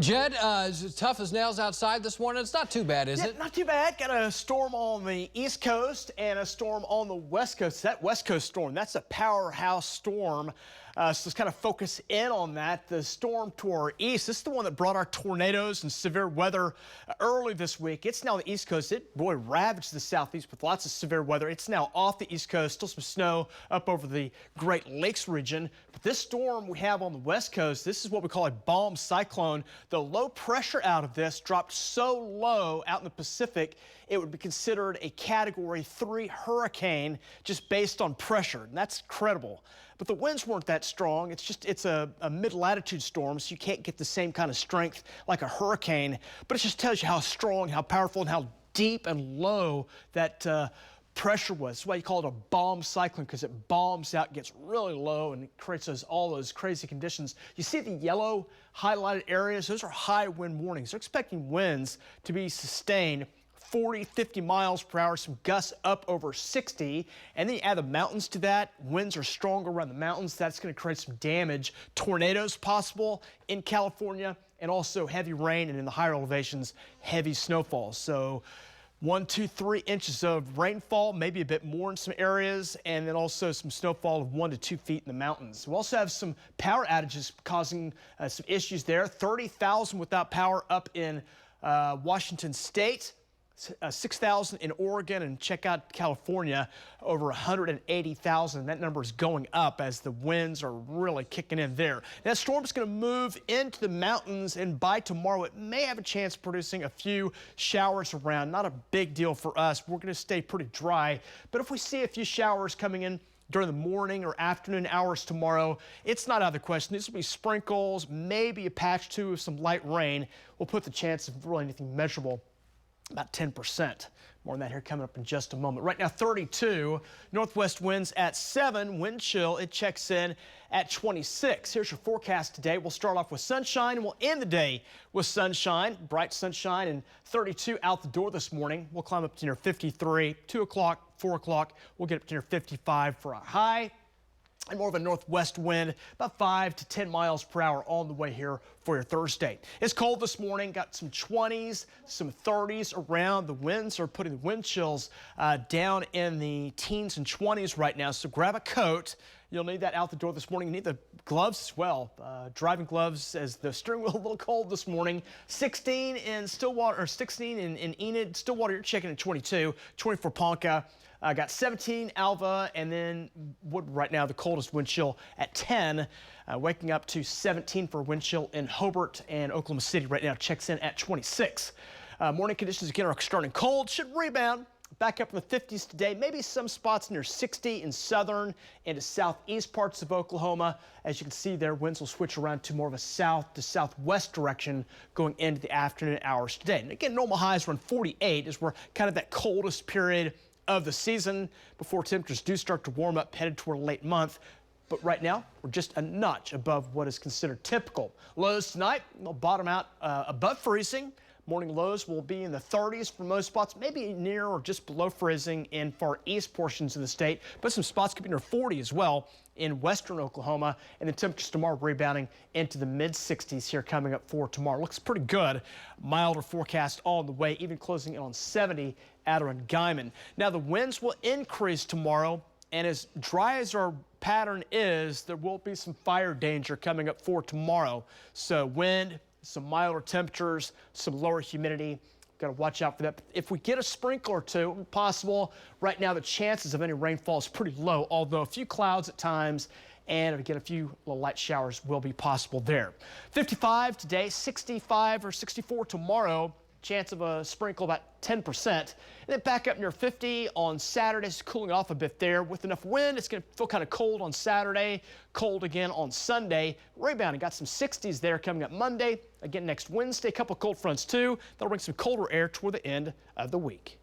Jed, as tough as nails outside this morning. It's not too bad, is it? Not too bad. Got a storm on the East Coast and a storm on the West Coast. That West Coast storm, that's a powerhouse storm. So let's kind of focus in on that. The storm to our east, this is the one that brought our tornadoes and severe weather early this week. It's now the East Coast. It, boy, ravaged the southeast with lots of severe weather. It's now off the East Coast. Still some snow up over the Great Lakes region. But this storm we have on the West Coast, this is what we call a bomb cyclone. The low pressure out of this dropped so low out in the Pacific, it would be considered a Category 3 hurricane just based on pressure. And that's incredible. But the winds weren't that strong. It's a mid-latitude storm, so you can't get the same kind of strength like a hurricane. But it just tells you how strong, how powerful, and how deep and low that pressure was. That's why you call it a bomb cyclone, because it bombs out, gets really low, and it creates all those crazy conditions. You see the yellow highlighted areas? Those are high wind warnings. They're expecting winds to be sustained 40, 50 miles per hour, some gusts up over 60. And then you add the mountains to that. Winds are stronger around the mountains. That's going to create some damage. Tornadoes possible in California, and also heavy rain, and in the higher elevations, heavy snowfall. So 1, 2, 3 inches of rainfall, maybe a bit more in some areas, and then also some snowfall of 1 to 2 feet in the mountains. We also have some power outages causing some issues there. 30,000 without power up in Washington State. 6,000 in Oregon, and check out California, over 180,000. That number is going up as the winds are really kicking in there. That storm's going to move into the mountains, and by tomorrow it may have a chance of producing a few showers around. Not a big deal for us. We're going to stay pretty dry, but if we see a few showers coming in during the morning or afternoon hours tomorrow, it's not out of the question. These will be sprinkles, maybe a patch or two of some light rain. We'll put the chance of really anything measurable about 10%. More on that here coming up in just a moment. Right now, 32. Northwest winds at 7. Wind chill, it checks in at 26. Here's your forecast today. We'll start off with sunshine, and we'll end the day with sunshine. Bright sunshine, and 32 out the door this morning. We'll climb up to near 53. 2 o'clock, 4 o'clock, we'll get up to near 55 for a high. And more of a northwest wind, about 5 to 10 miles per hour on the way here for your Thursday. It's cold this morning, got some 20s, some 30s around. The winds are putting the wind chills down in the teens and 20s right now, so grab a coat. You'll need that out the door this morning. You need the gloves as well. Driving gloves, as the steering wheel a little cold this morning. 16 in Stillwater, or 16 in Enid. Stillwater, you're checking at 22. 24 Ponca. Got 17 Alva, and then Wood right now, the coldest wind chill at 10. Waking up to 17 for wind chill in Hobart, and Oklahoma City right now checks in at 26. Morning conditions again are starting cold. Should rebound. Back up in the 50s today, maybe some spots near 60 in southern and to southeast parts of Oklahoma. As you can see there, winds will switch around to more of a south to southwest direction going into the afternoon hours today. And again, normal highs around 48 as we're kind of that coldest period of the season before temperatures do start to warm up, headed toward late month. But right now, we're just a notch above what is considered typical. Lows tonight will bottom out above freezing. Morning lows will be in the 30s for most spots, maybe near or just below freezing in far east portions of the state, but some spots could be near 40 as well in western Oklahoma. And the temperatures tomorrow rebounding into the mid-60s here coming up for tomorrow. Looks pretty good. Milder forecast all the way, even closing in on 70 out around Guyman. Now the winds will increase tomorrow, and as dry as our pattern is, there will be some fire danger coming up for tomorrow. So wind, some milder temperatures, some lower humidity. Got to watch out for that. If we get a sprinkle or two, possible. Right now, the chances of any rainfall is pretty low, although a few clouds at times, and again, a few little light showers will be possible there. 55 today, 65 or 64 tomorrow. Chance of a sprinkle about 10%. And then back up near 50 on Saturday. It's cooling off a bit there. With enough wind, it's going to feel kind of cold on Saturday. Cold again on Sunday. Rebounding, got some 60s there coming up Monday. Again next Wednesday, a couple cold fronts too. That'll bring some colder air toward the end of the week.